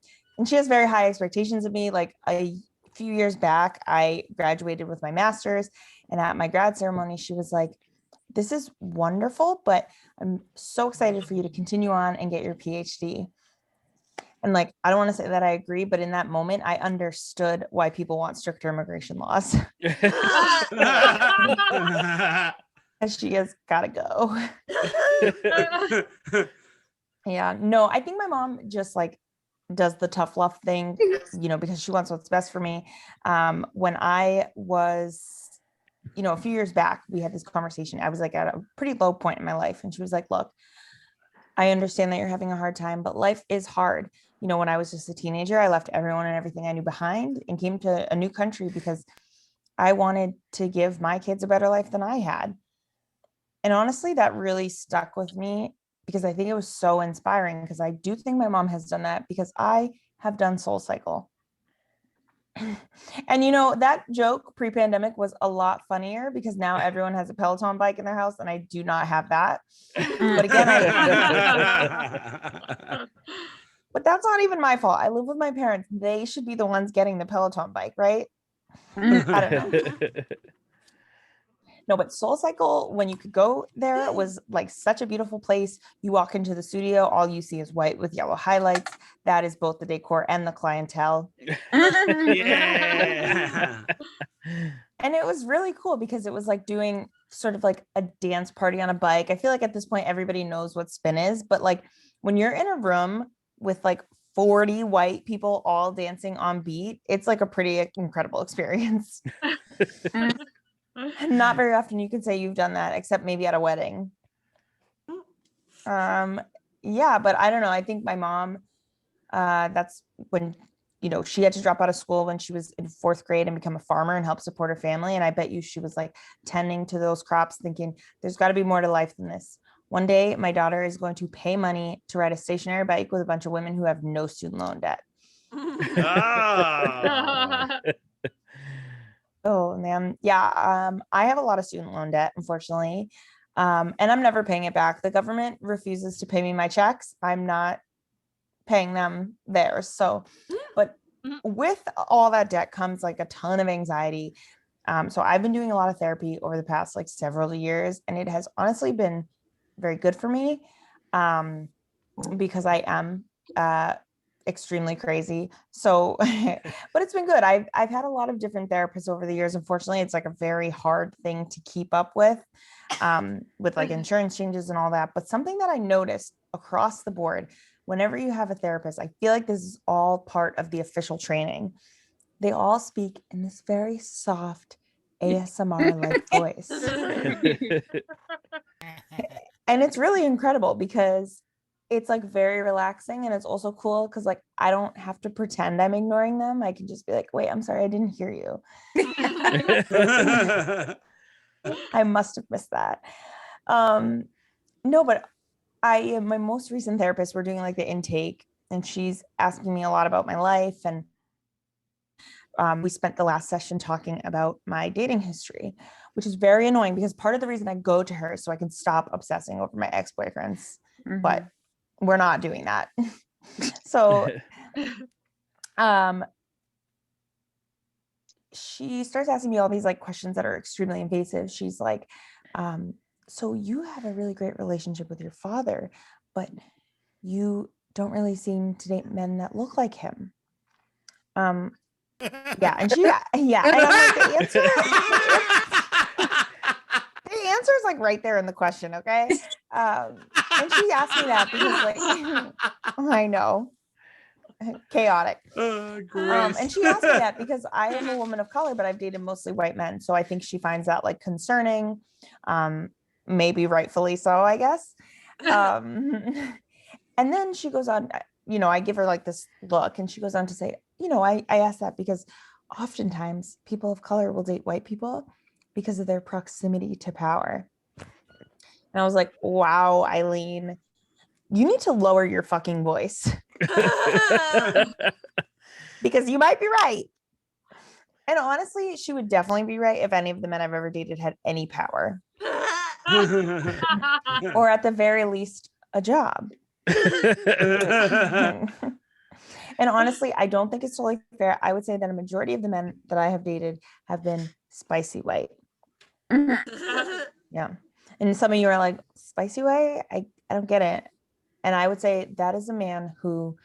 she has very high expectations of me. Like a few years back, I graduated with my master's, and at my grad ceremony, she was like, this is wonderful, but I'm so excited for you to continue on and get your PhD. And like, I don't want to say that I agree, but in that moment, I understood why people want stricter immigration laws. And she has got to go. Yeah, no, I think my mom just like does the tough love thing, because she wants what's best for me. When I was, a few years back, we had this conversation. I was like at a pretty low point in my life. And she was like, look, I understand that you're having a hard time, but life is hard. When I was just a teenager, I left everyone and everything I knew behind and came to a new country because I wanted to give my kids a better life than I had. And honestly, that really stuck with me because I think it was so inspiring, because I do think my mom has done that, because I have done SoulCycle. And that joke pre-pandemic was a lot funnier because now everyone has a Peloton bike in their house and I do not have that. But again, but that's not even my fault. I live with my parents. They should be the ones getting the Peloton bike, right? I don't know. No, but SoulCycle, when you could go there, was like such a beautiful place. You walk into the studio, all you see is white with yellow highlights. That is both the decor and the clientele. Yeah. And it was really cool because it was like doing sort of like a dance party on a bike. I feel like at this point, everybody knows what spin is, but like when you're in a room with like 40 white people all dancing on beat, it's like a pretty incredible experience. Not very often you can say you've done that, except maybe at a wedding. Yeah, but I don't know. I think my mom, that's when, she had to drop out of school when she was in 4th grade and become a farmer and help support her family. And I bet you she was like tending to those crops thinking there's got to be more to life than this. One day, my daughter is going to pay money to ride a stationary bike with a bunch of women who have no student loan debt. Ah. Oh man, yeah. I have a lot of student loan debt, unfortunately, and I'm never paying it back. The government refuses to pay me my checks. I'm not paying them theirs. So, but with all that debt comes like a ton of anxiety. So I've been doing a lot of therapy over the past like several years, and it has honestly been very good for me, because I am extremely crazy. So, but it's been good. I've had a lot of different therapists over the years. Unfortunately, it's like a very hard thing to keep up with like insurance changes and all that. But something that I noticed across the board, whenever you have a therapist, I feel like this is all part of the official training. They all speak in this very soft ASMR-like voice. And it's really incredible because it's like very relaxing, and it's also cool because like I don't have to pretend I'm ignoring them. I can just be like, wait, I'm sorry, I didn't hear you. I must have missed that. No, but my most recent therapist, we're doing like the intake, and she's asking me a lot about my life, and we spent the last session talking about my dating history, which is very annoying because part of the reason I go to her is so I can stop obsessing over my ex-boyfriends, but we're not doing that. So she starts asking me all these like questions that are extremely invasive. She's like, so you have a really great relationship with your father, but you don't really seem to date men that look like him. Yeah, and and I'm like, the answer is like right there in the question, okay? And she asked me that because like I know, chaotic. And she asked me that because I am a woman of color, but I've dated mostly white men, so I think she finds that like concerning, maybe rightfully so, I guess. And then she goes on, I give her like this look, and she goes on to say, I asked that because oftentimes people of color will date white people because of their proximity to power. And I was like, wow, Eileen, you need to lower your fucking voice because you might be right. And honestly, she would definitely be right if any of the men I've ever dated had any power or at the very least a job. And honestly, I don't think it's totally fair. I would say that a majority of the men that I have dated have been spicy white. Yeah. And some of you are like, spicy white? I don't get it. And I would say that is a man who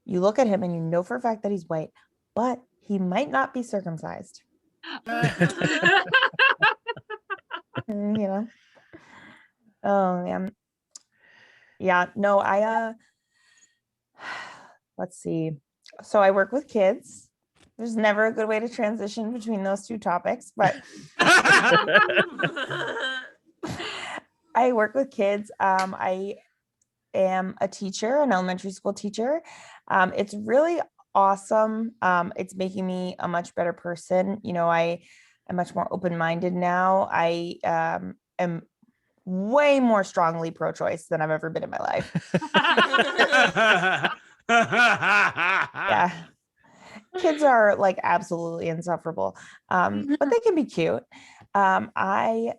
you look at him and you know for a fact that he's white, but he might not be circumcised. Oh man. Yeah, no, let's see. So I work with kids. There's never a good way to transition between those two topics, but I work with kids. I am a teacher, an elementary school teacher. It's really awesome. It's making me a much better person. I am much more open-minded now. I am way more strongly pro-choice than I've ever been in my life. Yeah. Kids are like absolutely insufferable, but they can be cute. I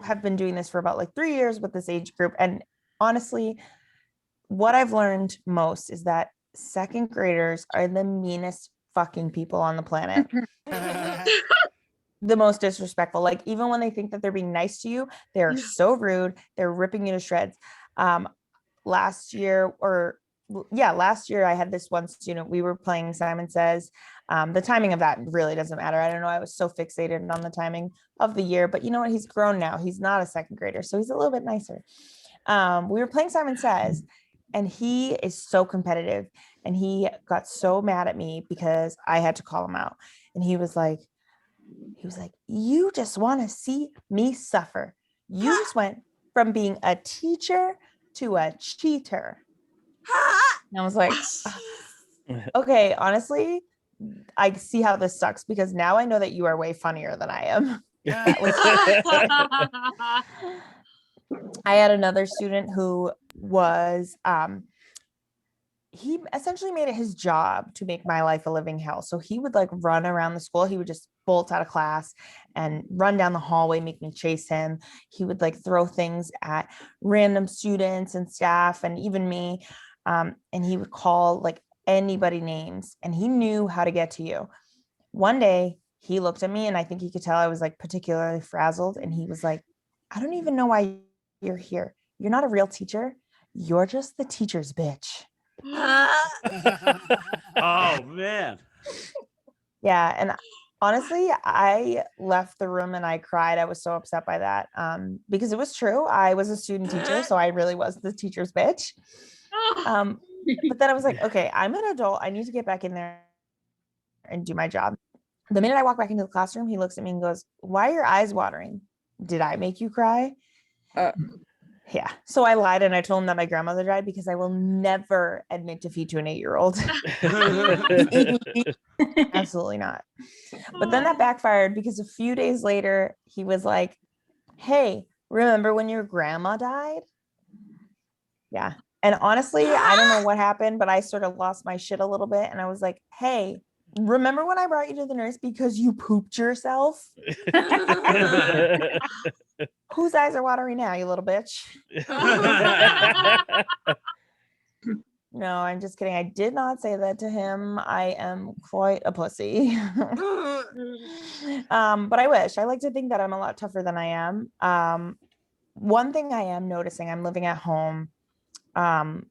have been doing this for about like 3 years with this age group, and honestly, what I've learned most is that second graders are the meanest fucking people on the planet. The most disrespectful. Like even when they think that they're being nice to you, they're so rude. They're ripping you to shreds. Last year I had this one student, we were playing Simon Says. The timing of that really doesn't matter. I don't know. I was so fixated on the timing of the year, but you know what? He's grown now. He's not a second grader, so he's a little bit nicer. We were playing Simon Says, and he is so competitive, and he got so mad at me because I had to call him out. And he was like, you just want to see me suffer. You just went from being a teacher to a cheater. And I was like, okay, honestly, I see how this sucks because now I know that you are way funnier than I am. I had another student who was he essentially made it his job to make my life a living hell. So he would like run around the school. He would just bolt out of class and run down the hallway, make me chase him. He would like throw things at random students and staff and even me. And he would call like anybody names, and he knew how to get to you. One day he looked at me, and I think he could tell I was like particularly frazzled. And he was like, I don't even know why you're here. You're not a real teacher. You're just the teacher's bitch. Oh man. Yeah. And honestly, I left the room and I cried. I was so upset by that because it was true. I was a student teacher, so I really was the teacher's bitch. But then I was like, okay, I'm an adult. I need to get back in there and do my job. The minute I walk back into the classroom, he looks at me and goes, why are your eyes watering? Did I make you cry? Yeah. So I lied and I told him that my grandmother died because I will never admit defeat to an 8-year-old. Absolutely not. But then that backfired because a few days later, he was like, hey, remember when your grandma died? Yeah. And honestly, I don't know what happened, but I sort of lost my shit a little bit. And I was like, hey, remember when I brought you to the nurse because you pooped yourself? Whose eyes are watering now, you little bitch? No, I'm just kidding. I did not say that to him. I am quite a pussy. But I wish. I like to think that I'm a lot tougher than I am. One thing I am noticing, I'm living at home. My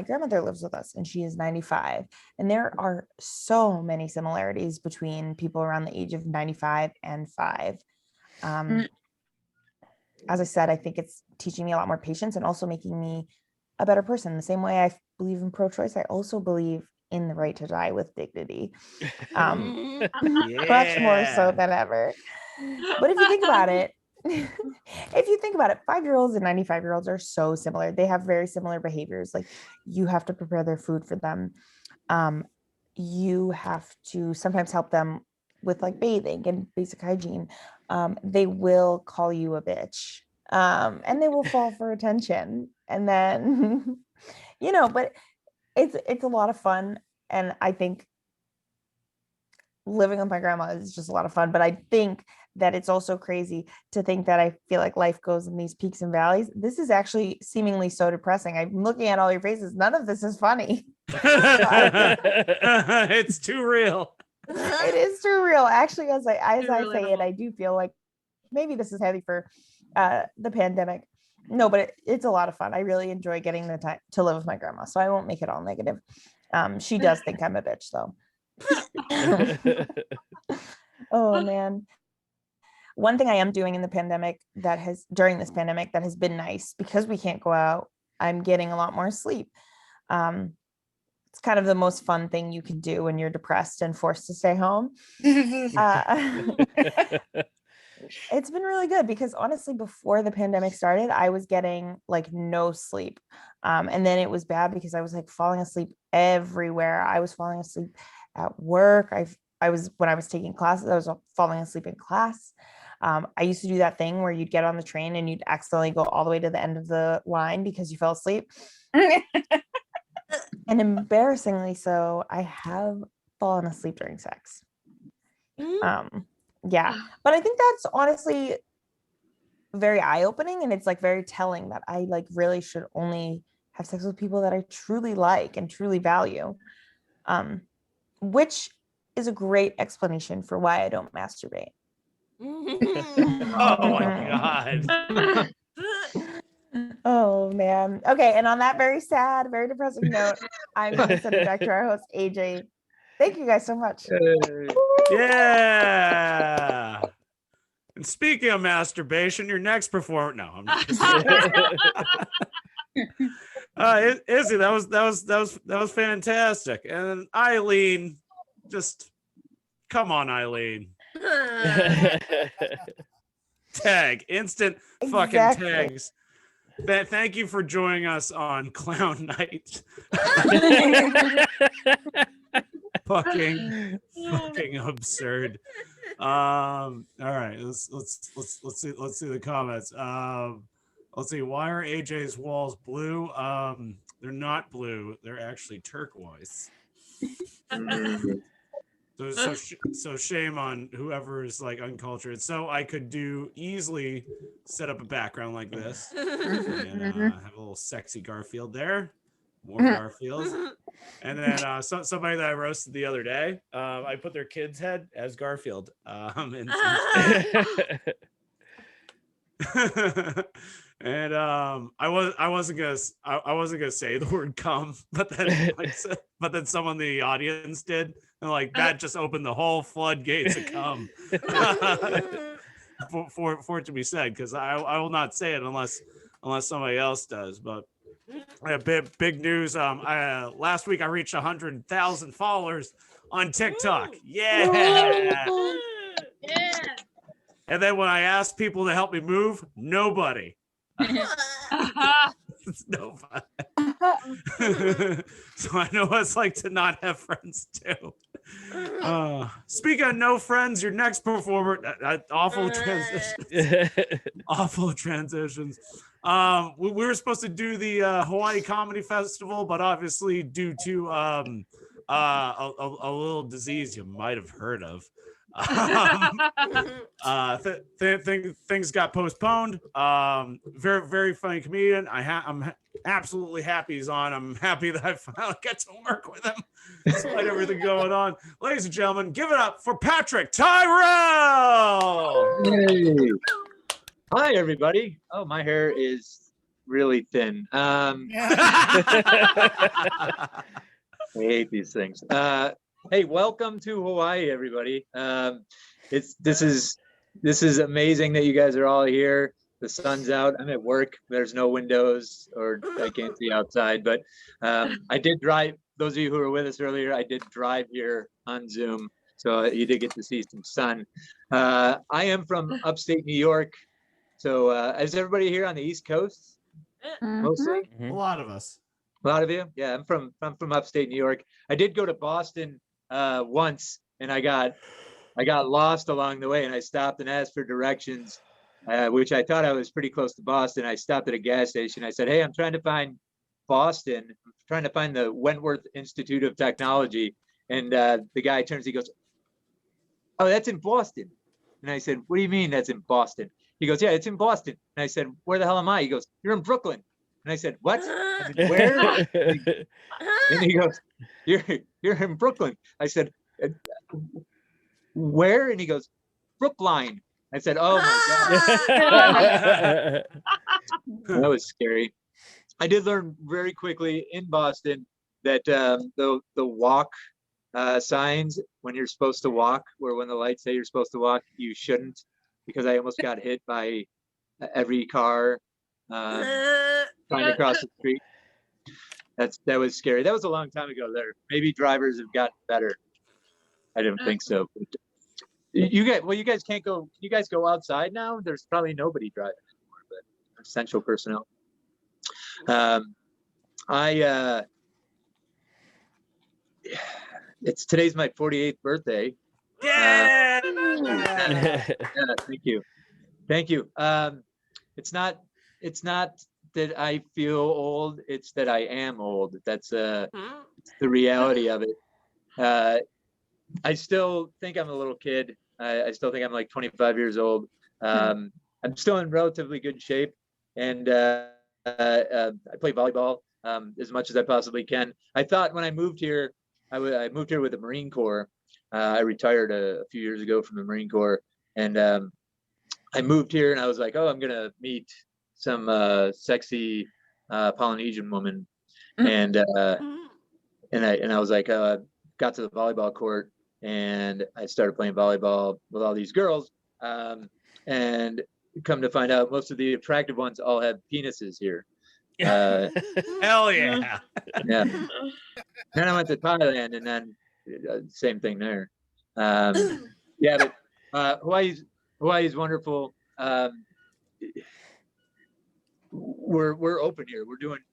grandmother lives with us and she is 95, and there are so many similarities between people around the age of 95 and 5. As I said, I think it's teaching me a lot more patience and also making me a better person. The same way I believe in pro-choice, I also believe in the right to die with dignity. Much more so than ever. But if you think about it, 5-year-olds and 95-year-olds are so similar. They have very similar behaviors. Like, you have to prepare their food for them. You have to sometimes help them with like bathing and basic hygiene. They will call you a bitch, and they will fall for attention. And then, but it's a lot of fun. And I think living with my grandma is just a lot of fun. But I think that it's also crazy to think that I feel like life goes in these peaks and valleys. This is actually seemingly so depressing. I'm looking at all your faces. None of this is funny. It's too real. It is too real. Actually, as I say it, I do feel like maybe this is heavy for the pandemic. No, but it's a lot of fun. I really enjoy getting the time to live with my grandma, so I won't make it all negative. She does think I'm a bitch, though. Oh man. One thing I am doing in the pandemic during this pandemic that has been nice, because we can't go out, I'm getting a lot more sleep. It's kind of the most fun thing you can do when you're depressed and forced to stay home. It's been really good because honestly, before the pandemic started, I was getting like no sleep. And then it was bad because I was like falling asleep everywhere. I was falling asleep at work. When I was taking classes, I was falling asleep in class. I used to do that thing where you'd get on the train and you'd accidentally go all the way to the end of the line because you fell asleep. And embarrassingly so, I have fallen asleep during sex. Yeah, but I think that's honestly very eye-opening, and it's like very telling that I like really should only have sex with people that I truly like and truly value, which is a great explanation for why I don't masturbate. Oh my God. Oh man. Okay, and on that very sad, very depressing note, I'm going to send it back to our host, AJ. Thank you guys so much. Yeah. And speaking of masturbation, your next performance. No, I'm not. Izzy, that was fantastic. And Eileen, just come on, Eileen. Tag, instant fucking tags. Thank you for joining us on Clown Night. fucking absurd. All right, let's see the comments. Let's see. Why are AJ's walls blue? They're not blue. They're actually turquoise. So shame on whoever is like uncultured. So I could easily set up a background like this and have a little sexy Garfield there, more Garfields, and then somebody that I roasted the other day, I put their kid's head as Garfield. And I wasn't gonna say the word come, but then someone in the audience did, and like that just opened the whole floodgates of come for it to be said, because I will not say it unless somebody else does. But big news. Last week I reached 100,000 followers on TikTok. Yeah. And then when I asked people to help me move, nobody. It's nobody. So I know what it's like to not have friends too. Speaking of no friends, your next performer, awful transitions. Awful transitions. We were supposed to do the Hawaii Comedy Festival, but obviously due to a little disease you might have heard of, things got postponed. Very funny comedian. I'm absolutely happy he's on. I'm happy that I finally get to work with him despite everything going on. Ladies and gentlemen, give it up for Patrick Tyrrell. Hey. Hi everybody. Oh, my hair is really thin. I hate these things. Hey, welcome to Hawaii, everybody. This is amazing that you guys are all here. The sun's out. I'm at work. There's no windows, or I can't see outside. But I did drive. Those of you who were with us earlier, I did drive here on Zoom, so you did get to see some sun. I am from upstate New York. So is everybody here on the East Coast? Mostly. A lot of us. A lot of you? Yeah, I'm from upstate New York. I did go to Boston once, and I got lost along the way, and I stopped and asked for directions, which I thought I was pretty close to Boston. I stopped at a gas station. I said, "Hey, I'm trying to find Boston. I'm trying to find the Wentworth Institute of Technology." And the guy turns, he goes, "Oh, that's in Boston." And I said, "What do you mean that's in Boston?" He goes, "Yeah, it's in Boston." And I said, "Where the hell am I?" He goes, "You're in Brooklyn." And I said, "What?" I said, "Where?" And he goes, "You're in Brooklyn." I said, "Where?" And he goes, "Brookline." I said, "Oh my God." That was scary. I did learn very quickly in Boston that the walk signs, when you're supposed to walk, or when the lights say you're supposed to walk, you shouldn't, because I almost got hit by every car trying to cross the street. That was scary. That was a long time ago there. Maybe drivers have gotten better. I don't think so. You guys can't go. You guys go outside now? There's probably nobody driving anymore, but essential personnel. Today's my 48th birthday. Yeah. Thank you. It's not that I feel old, it's that I am old. That's the reality of it. I still think I'm a little kid. I still think I'm like 25 years old. I'm still in relatively good shape, and I play volleyball as much as I possibly can. I thought when I moved here, I moved here with the Marine Corps. I retired a few years ago from the Marine Corps, and I moved here, and I was like, "Oh, I'm gonna meet some sexy Polynesian woman," and I was like, got to the volleyball court, and I started playing volleyball with all these girls, and come to find out, most of the attractive ones all have penises here. Hell yeah. Yeah. Then I went to Thailand, and then same thing there. Yeah, but Hawaii's wonderful. We're open here.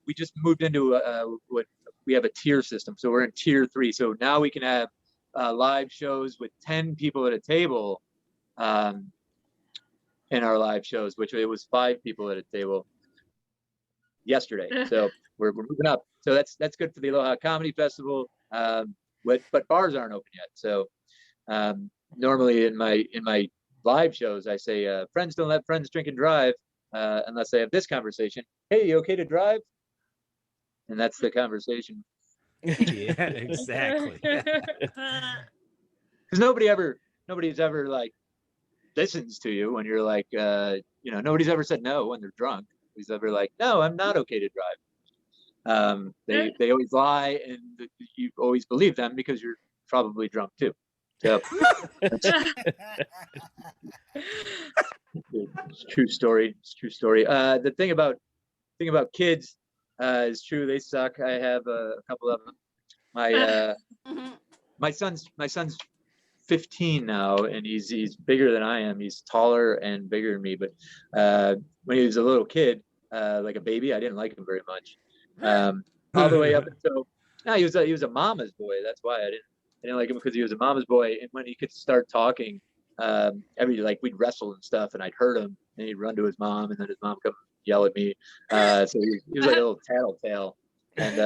We just moved into what we have a tier system, so we're in tier 3. So now we can have live shows with 10 people at a table in our live shows, which it was 5 people at a table yesterday. So we're moving up. So that's good for the Aloha Comedy Festival. But bars aren't open yet. So normally in my live shows, I say, friends don't let friends drink and drive unless they have this conversation. Hey, you okay to drive? And that's the conversation. Yeah, exactly. Because nobody's ever like listens to you when you're like, nobody's ever said no when they're drunk. Nobody's ever like, no, I'm not okay to drive. They always lie, and you always believe them because you're probably drunk too. So it's a true story. It's a true story. The thing about kids is true. They suck. I have a couple of them. My son's 15 now, and he's bigger than I am. He's taller and bigger than me. But when he was a little kid, like a baby, I didn't like him very much. All the way up until now, he was a mama's boy. That's why I didn't like him, because he was a mama's boy. And when he could start talking, we'd wrestle and stuff, and I'd hurt him, and he'd run to his mom, and then his mom come yell at me. So he was like a little tattletale, and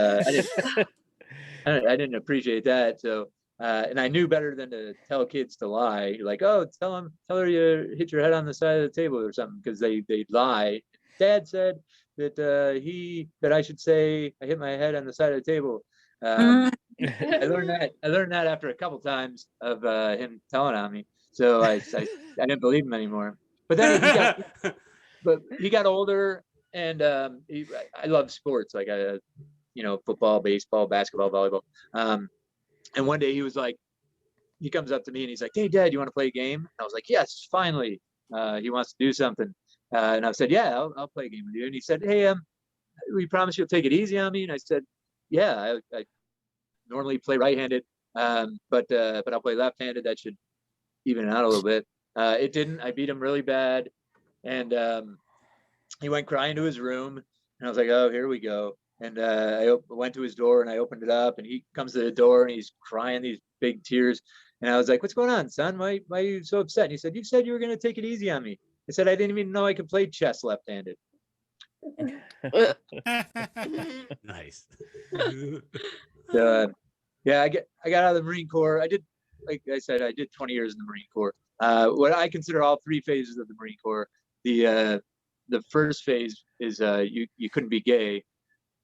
I didn't appreciate that. So. And I knew better than to tell kids to lie. Like, oh, tell her you hit your head on the side of the table or something, because they'd lie. Dad said that I should say I hit my head on the side of the table. I learned that after a couple times of him telling on me. So I didn't believe him anymore. But then he got older, and I love sports, like football, baseball, basketball, volleyball. And one day he comes up to me and he's like, hey, Dad, you want to play a game? And I was like, yes, finally. He wants to do something. And I said, yeah, I'll play a game with you. And he said, hey, we promise you'll take it easy on me. And I said, yeah, I normally play right-handed, but I'll play left-handed. That should even it out a little bit. It didn't. I beat him really bad. And he went crying to his room. And I was like, oh, here we go. And I went to his door and I opened it up, and he comes to the door and he's crying these big tears. And I was like, what's going on, son? Why are you so upset? And he said, you said you were going to take it easy on me. I said, I didn't even know I could play chess left-handed. Nice. So, yeah, I got out of the Marine Corps. I did, like I said, I did 20 years in the Marine Corps. What I consider all 3 phases of the Marine Corps. The first phase is you couldn't be gay.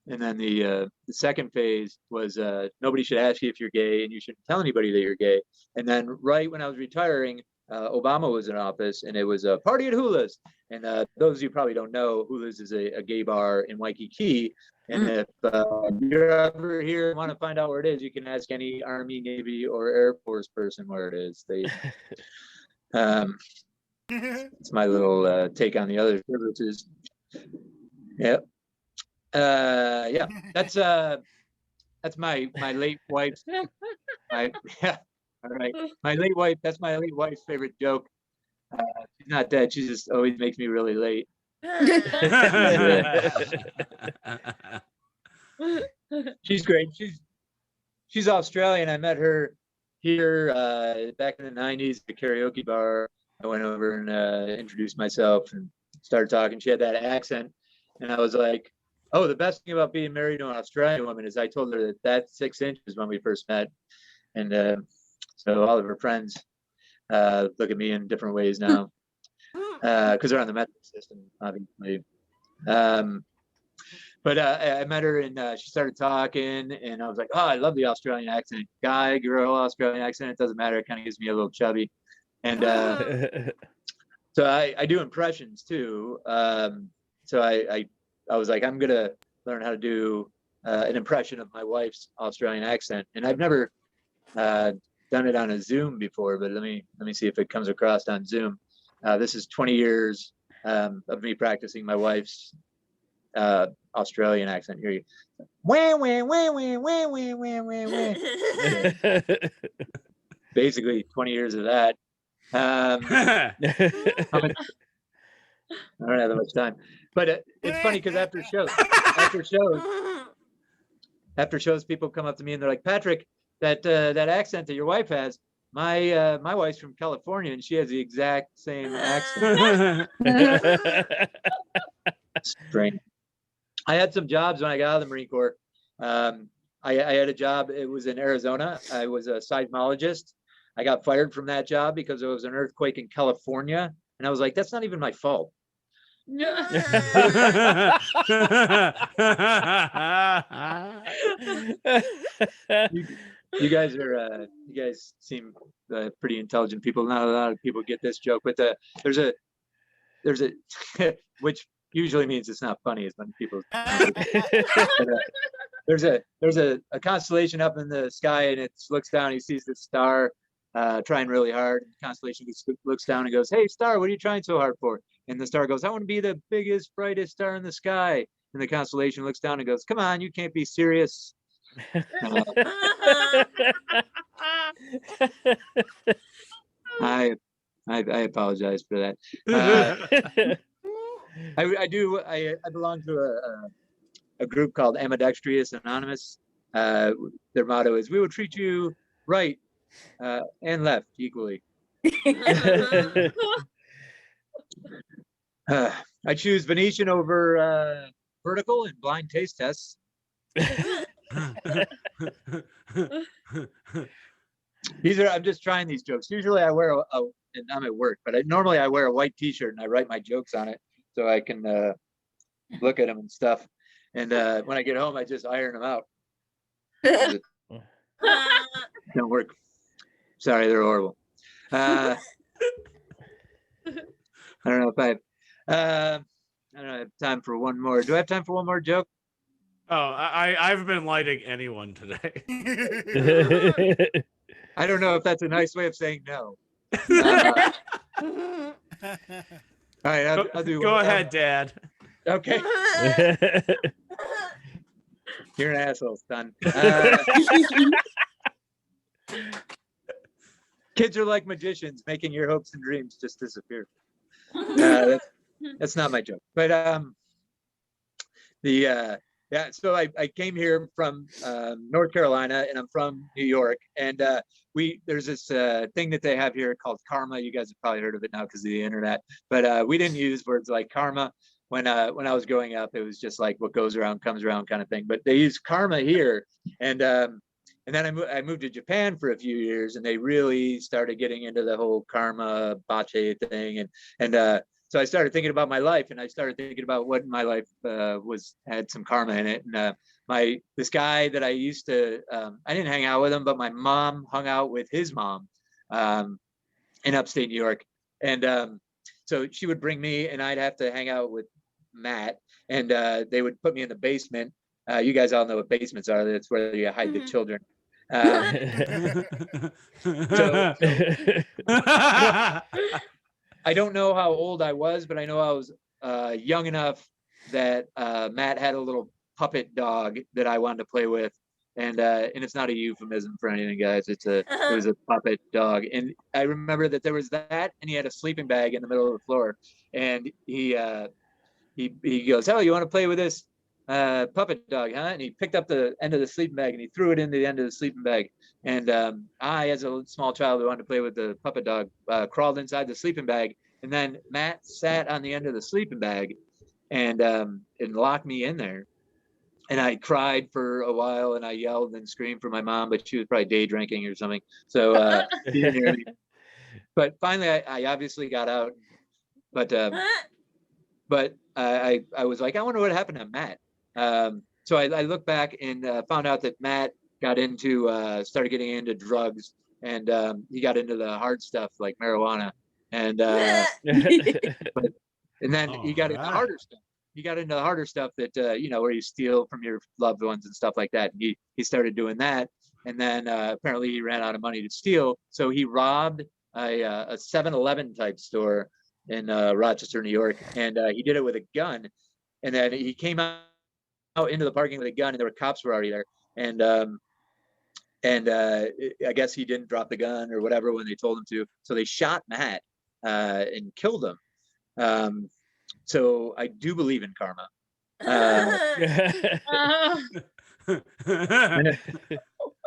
And then the second phase was nobody should ask you if you're gay, and you shouldn't tell anybody that you're gay. And then right when I was retiring, Obama was in office, and it was a party at Hula's. And those of you probably don't know, Hula's is a gay bar in Waikiki. And if you're ever here and want to find out where it is, you can ask any Army, Navy, or Air Force person where it is. It's my little take on the other services. Yep. Yeah, that's my late wife's all right, my late wife, that's my late wife's favorite joke. She's not dead, she just always makes me really late. She's great. She's Australian. I met her here back in the 90s at a karaoke bar. I went over and introduced myself and started talking. She had that accent, and I was like, oh, the best thing about being married to an Australian woman is I told her that that's 6 inches when we first met. And so all of her friends look at me in different ways now because they're on the metric system, obviously. But I met her, and she started talking, and I was like, oh, I love the Australian accent. Guy, girl, Australian accent, it doesn't matter. It kind of gives me a little chubby. And so I do impressions too. So I was like, I'm gonna learn how to do an impression of my wife's Australian accent, and I've never done it on a Zoom before. But let me see if it comes across on Zoom. This is 20 years of me practicing my wife's Australian accent. Here you. Wah, wah, wah, wah, wah, wah, wah, wah, wah. Basically, 20 years of that. I don't have that much time. But it's funny because after shows, people come up to me and they're like, Patrick, that accent that your wife has, my wife's from California and she has the exact same accent. Strange. I had some jobs when I got out of the Marine Corps. I had a job, it was in Arizona. I was a seismologist. I got fired from that job because there was an earthquake in California. And I was like, that's not even my fault. You guys seem pretty intelligent people. Not a lot of people get this joke, but there's a which usually means it's not funny as many people. There's a constellation up in the sky and it looks down, he sees the star trying really hard. The constellation looks down and goes, "Hey star, what are you trying so hard for?" And the star goes, "I want to be the biggest, brightest star in the sky." And the constellation looks down and goes, "Come on, you can't be serious." I apologize for that. I belong to a group called Ambidextrous Anonymous. Their motto is, "We will treat you right and left equally." I choose Venetian over vertical in blind taste tests. I'm just trying these jokes. Usually I wear and I'm at work, but normally I wear a white t-shirt and I write my jokes on it so I can look at them and stuff. And when I get home, I just iron them out. Don't work. Sorry, they're horrible. I don't know if I don't have time for one more. Do I have time for one more joke? Oh, I've been lighting anyone today. I don't know if that's a nice way of saying no. All right, I'll do. Go ahead, Dad. Okay. You're an asshole, son. Kids are like magicians, making your hopes and dreams just disappear. That's not my joke, but yeah. So I came here from North Carolina, and I'm from New York, and there's this thing that they have here called karma. You guys have probably heard of it now because of the internet, but we didn't use words like karma when I was growing up. It was just like what goes around comes around kind of thing. But they use karma here, and then I moved to Japan for a few years, and they really started getting into the whole karma bache thing, and so I started thinking about my life, and I started thinking about what my life had some karma in it. And this guy that I used to, I didn't hang out with him, but my mom hung out with his mom in upstate New York. And so she would bring me, and I'd have to hang out with Matt, and they would put me in the basement. You guys all know what basements are. That's where you hide the children. I don't know how old I was, but I know I was young enough that Matt had a little puppet dog that I wanted to play with, and it's not a euphemism for anything, guys. It was a puppet dog, and I remember that there was that, and he had a sleeping bag in the middle of the floor, and he goes, "Oh, you want to play with this puppet dog, huh?" And he picked up the end of the sleeping bag and he threw it into the end of the sleeping bag. And I, as a small child who wanted to play with the puppet dog, crawled inside the sleeping bag. And then Matt sat on the end of the sleeping bag and locked me in there. And I cried for a while, and I yelled and screamed for my mom, but she was probably day drinking or something. So she didn't hear me. But finally, I obviously got out. But I was like, I wonder what happened to Matt. So I looked back and found out that Matt started getting into drugs, and he got into the hard stuff like marijuana, and then he got into harder stuff. He got into the harder stuff that where you steal from your loved ones and stuff like that. And he started doing that, and then apparently he ran out of money to steal, so he robbed a 7-Eleven type store in Rochester, New York, and he did it with a gun. And then he came out into the parking with a gun, and there were cops were already there. And I guess he didn't drop the gun or whatever when they told him to. So they shot Matt and killed him. So I do believe in karma.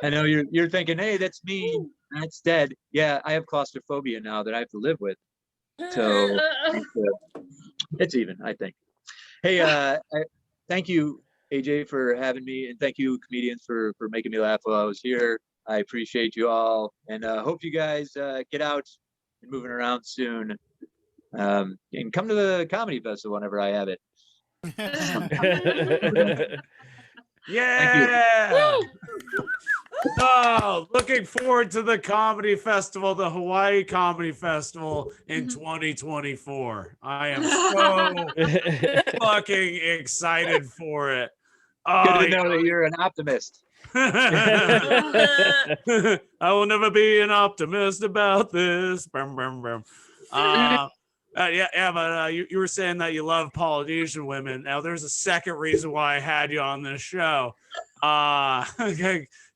I know you're thinking, hey, that's me. That's dead. Yeah, I have claustrophobia now that I have to live with. So it's even, I think. Hey, thank you, AJ, for having me, and thank you, comedians, for making me laugh while I was here. I appreciate you all, and hope you guys get out and moving around soon, and come to the comedy festival whenever I have it. Yeah. Oh, looking forward to the comedy festival, the Hawaii Comedy Festival in 2024. I am so fucking excited for it. Good to know that you're an optimist. I will never be an optimist about this. But you were saying that you love Polynesian women. Now, there's a second reason why I had you on this show.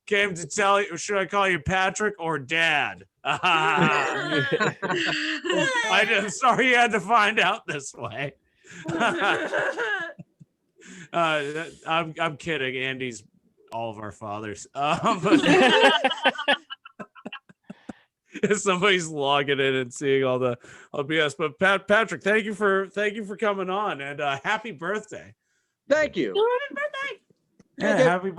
Came to tell you, should I call you Patrick or Dad? I'm sorry you had to find out this way. I'm kidding. Andy's all of our fathers. If somebody's logging in and seeing all the BS. But Patrick, thank you for coming on, and happy birthday. Thank you. Yeah, happy